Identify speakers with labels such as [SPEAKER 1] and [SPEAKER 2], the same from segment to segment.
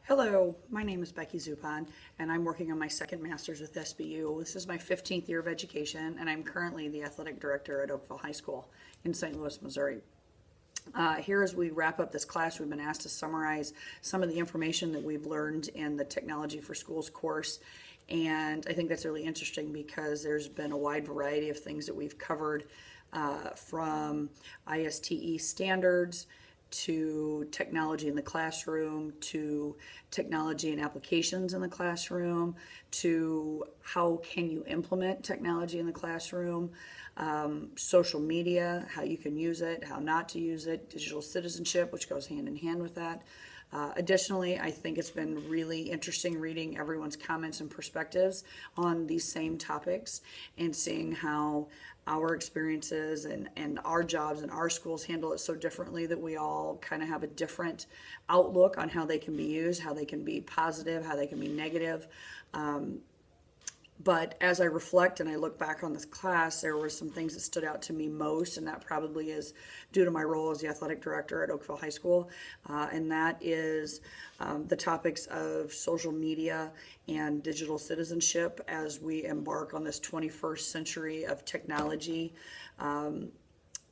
[SPEAKER 1] Hello, my name is Becky Czuppon, and I'm working on my second master's with SBU. This is my 15th year of education, and I'm currently the athletic director at Oakville High School in St. Louis, Missouri. Here, as we wrap up this class, we've been asked to summarize some of the information that we've learned in the Technology for Schools course. And I think that's really interesting because there's been a wide variety of things that we've covered, from ISTE standards to technology in the classroom, to technology and applications in the classroom, to how can you implement technology in the classroom, social media, how you can use it, how not to use it, digital citizenship, which goes hand in hand with that. Additionally, I think it's been really interesting reading everyone's comments and perspectives on these same topics and seeing how our experiences and our jobs and our schools handle it so differently that we all kind of have a different outlook on how they can be used, how they can be positive, how they can be negative. But as I reflect and I look back on this class, there were some things that stood out to me most, and that probably is due to my role as the athletic director at Oakville High School, and that is the topics of social media and digital citizenship as we embark on this 21st century of technology.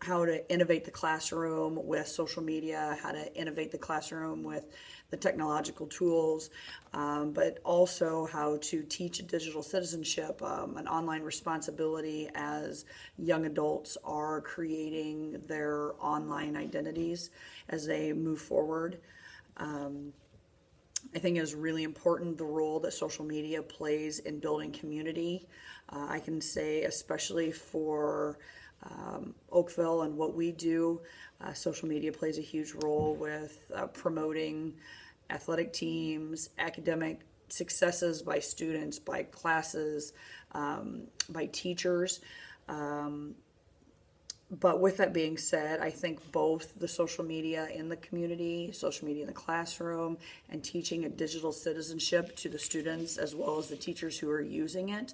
[SPEAKER 1] How to innovate the classroom with social media, how to innovate the classroom with the technological tools, but also how to teach digital citizenship, an online responsibility as young adults are creating their online identities as they move forward. I think it is really important the role that social media plays in building community. I can say, especially for Oakville and what we do, social media plays a huge role with promoting athletic teams, academic successes by students, by classes, by teachers. But with that being said, I think both the social media in the community, social media in the classroom, and teaching a digital citizenship to the students as well as the teachers who are using it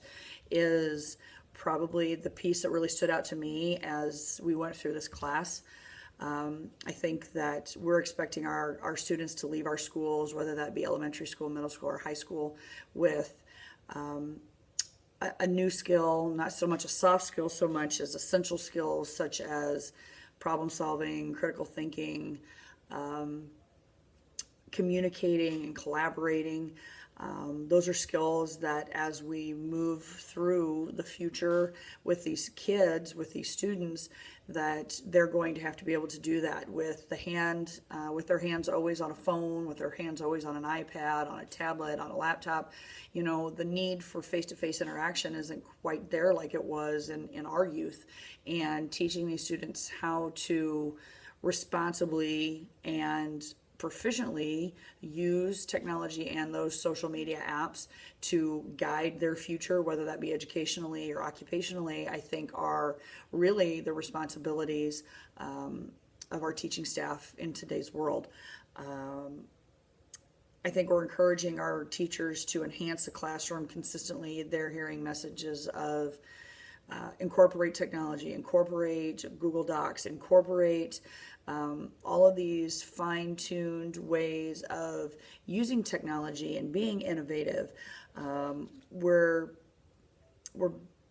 [SPEAKER 1] is probably the piece that really stood out to me as we went through this class. I think that we're expecting our students to leave our schools, whether that be elementary school, middle school, or high school, with a new skill, not so much a soft skill, so much as essential skills such as problem solving, critical thinking, communicating and collaborating. Those are skills that as we move through the future with these kids, with these students, that they're going to have to be able to do that with with their hands always on a phone, with their hands always on an iPad, on a tablet, on a laptop. You know, the need for face-to-face interaction isn't quite there like it was in our youth. And teaching these students how to responsibly and proficiently use technology and those social media apps to guide their future, whether that be educationally or occupationally, I think are really the responsibilities of our teaching staff in today's world. I think we're encouraging our teachers to enhance the classroom consistently. They're hearing messages of incorporate technology, incorporate Google Docs, incorporate all of these fine-tuned ways of using technology and being innovative. We're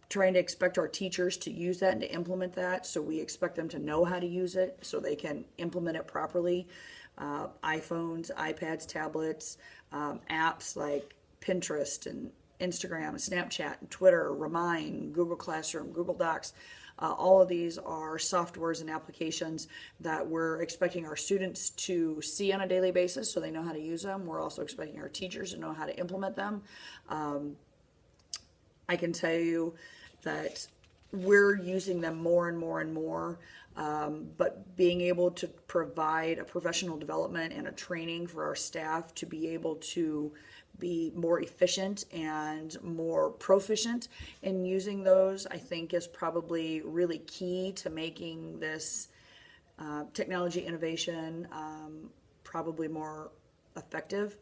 [SPEAKER 1] trying to expect our teachers to use that and to implement that, so we expect them to know how to use it so they can implement it properly. iPhones, iPads, tablets, apps like Pinterest and Instagram, and Snapchat, and Twitter, Remind, Google Classroom, Google Docs. All of these are softwares and applications that we're expecting our students to see on a daily basis so they know how to use them. We're also expecting our teachers to know how to implement them. I can tell you that we're using them more and more and more, but being able to provide a professional development and a training for our staff to be able to be more efficient and more proficient in using those, I think is probably really key to making this technology innovation probably more effective.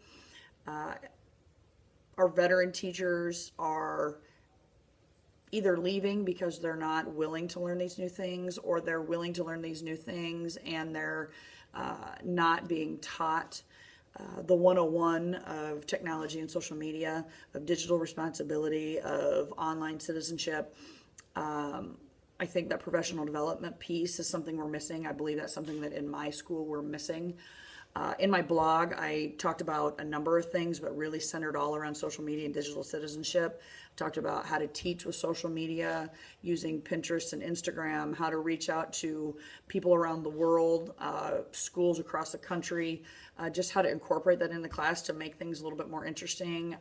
[SPEAKER 1] Our veteran teachers are either leaving because they're not willing to learn these new things, or they're willing to learn these new things and they're not being taught the 101 of technology and social media, of digital responsibility, of online citizenship. I think that professional development piece is something we're missing. I believe that's something that in my school we're missing. In my blog, I talked about a number of things, but really centered all around social media and digital citizenship. Talked about how to teach with social media using Pinterest and Instagram, how to reach out to people around the world, schools across the country, just how to incorporate that in the class to make things a little bit more interesting.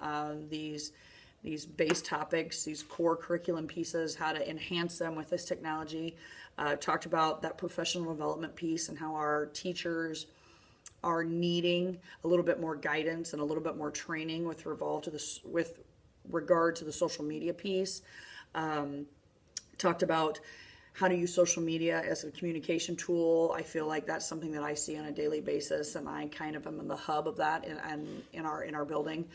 [SPEAKER 1] These base topics, these core curriculum pieces, how to enhance them with this technology. Talked about that professional development piece and how our teachers are needing a little bit more guidance and a little bit more training with regard to the social media piece. Talked about how to use social media as a communication tool. I feel like that's something that I see on a daily basis, and I kind of am in the hub of that in our building.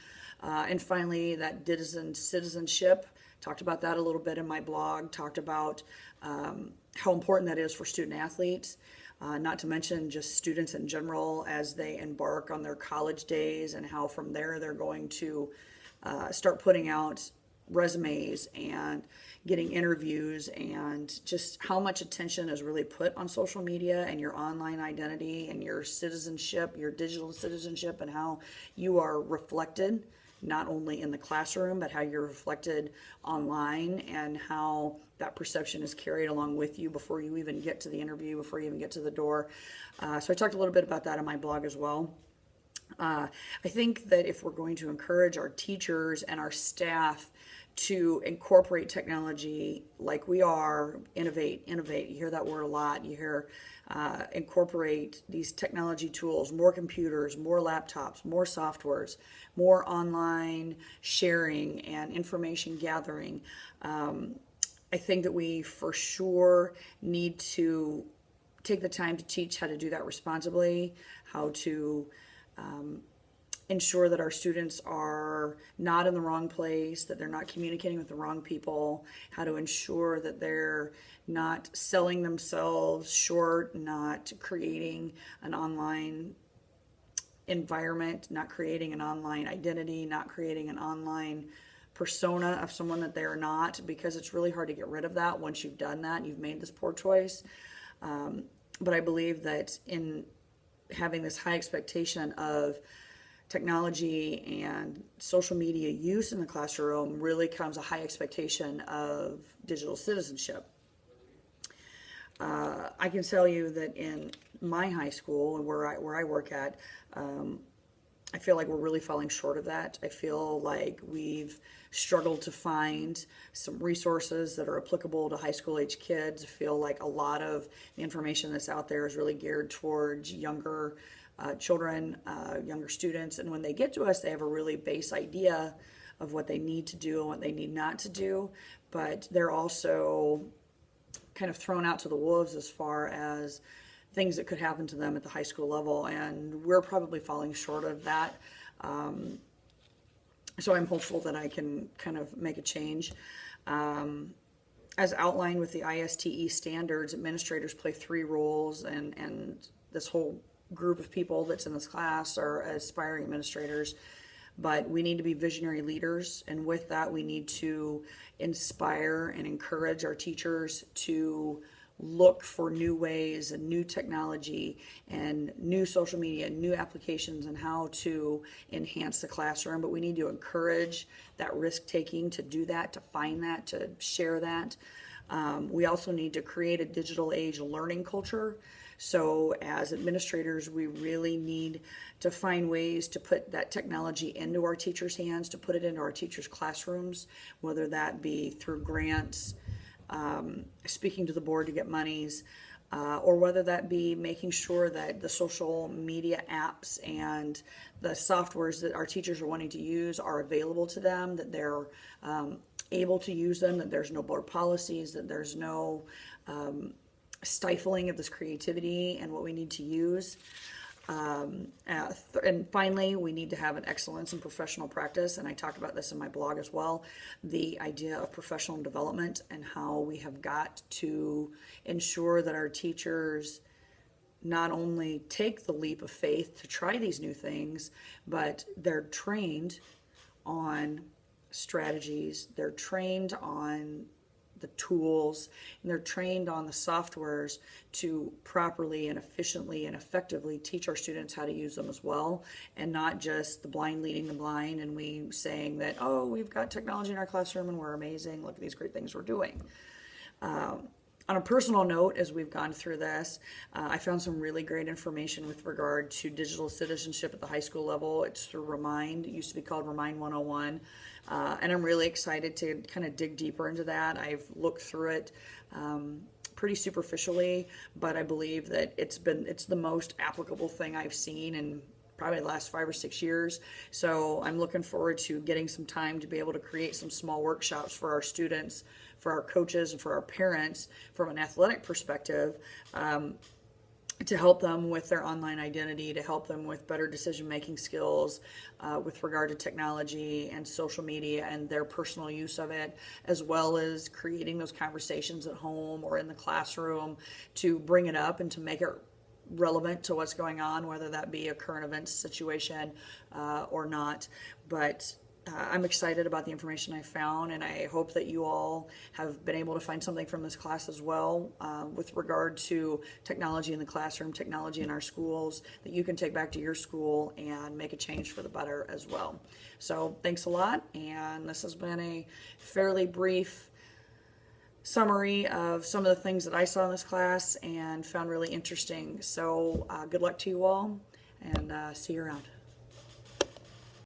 [SPEAKER 1] And finally, that citizenship. Talked about that a little bit in my blog. Talked about how important that is for student athletes. Not to mention just students in general as they embark on their college days, and how from there they're going to start putting out resumes and getting interviews, and just how much attention is really put on social media and your online identity and your citizenship, your digital citizenship, and how you are reflected not only in the classroom, but how you're reflected online, and how that perception is carried along with you before you even get to the interview, before you even get to the door. So I talked a little bit about that in my blog as well. I think that if we're going to encourage our teachers and our staff to incorporate technology like we are, innovate. You hear that word a lot. You hear incorporate these technology tools, more computers, more laptops, more softwares, more online sharing and information gathering. I think that we for sure need to take the time to teach how to do that responsibly, how to ensure that our students are not in the wrong place, that they're not communicating with the wrong people, how to ensure that they're not selling themselves short, not creating an online environment, not creating an online identity, not creating an online persona of someone that they're not, because it's really hard to get rid of that once you've done that and you've made this poor choice. But I believe that in having this high expectation of technology and social media use in the classroom really comes a high expectation of digital citizenship. I can tell you that in my high school and where I work at, I feel like we're really falling short of that. I feel like we've struggled to find some resources that are applicable to high school age kids. I feel like a lot of the information that's out there is really geared towards younger children, younger students, and when they get to us, they have a really base idea of what they need to do and what they need not to do, but they're also kind of thrown out to the wolves as far as things that could happen to them at the high school level, and we're probably falling short of that. So I'm hopeful that I can kind of make a change. As outlined with the ISTE standards, administrators play 3 roles, and this whole group of people that's in this class are aspiring administrators, but we need to be visionary leaders, and with that we need to inspire and encourage our teachers to look for new ways and new technology and new social media and new applications and how to enhance the classroom. But we need to encourage that risk taking to do that, to find that, to share that. We also need to create a digital age learning culture. So as administrators, we really need to find ways to put that technology into our teachers' hands, to put it into our teachers' classrooms, whether that be through grants, speaking to the board to get monies, or whether that be making sure that the social media apps and the softwares that our teachers are wanting to use are available to them, that they're able to use them, that there's no board policies, that there's no stifling of this creativity and what we need to use. And finally, we need to have an excellence in professional practice, and I talk about this in my blog as well, the idea of professional development and how we have got to ensure that our teachers not only take the leap of faith to try these new things, but they're trained on strategies, they're trained on the tools, and they're trained on the softwares to properly and efficiently and effectively teach our students how to use them as well, and not just the blind leading the blind and we saying that, oh, we've got technology in our classroom and we're amazing, look at these great things we're doing. On a personal note, as we've gone through this, I found some really great information with regard to digital citizenship at the high school level. It's through Remind. It used to be called Remind 101. And I'm really excited to kind of dig deeper into that. I've looked through it pretty superficially, but I believe that it's the most applicable thing I've seen in probably the last 5 or 6 years. So I'm looking forward to getting some time to be able to create some small workshops for our students, for our coaches, and for our parents from an athletic perspective, to help them with their online identity, to help them with better decision-making skills with regard to technology and social media and their personal use of it, as well as creating those conversations at home or in the classroom to bring it up and to make it relevant to what's going on, whether that be a current events situation or not. But I'm excited about the information I found, and I hope that you all have been able to find something from this class as well with regard to technology in the classroom, technology in our schools, that you can take back to your school and make a change for the better as well. So thanks a lot, and this has been a fairly brief summary of some of the things that I saw in this class and found really interesting. So good luck to you all, and see you around.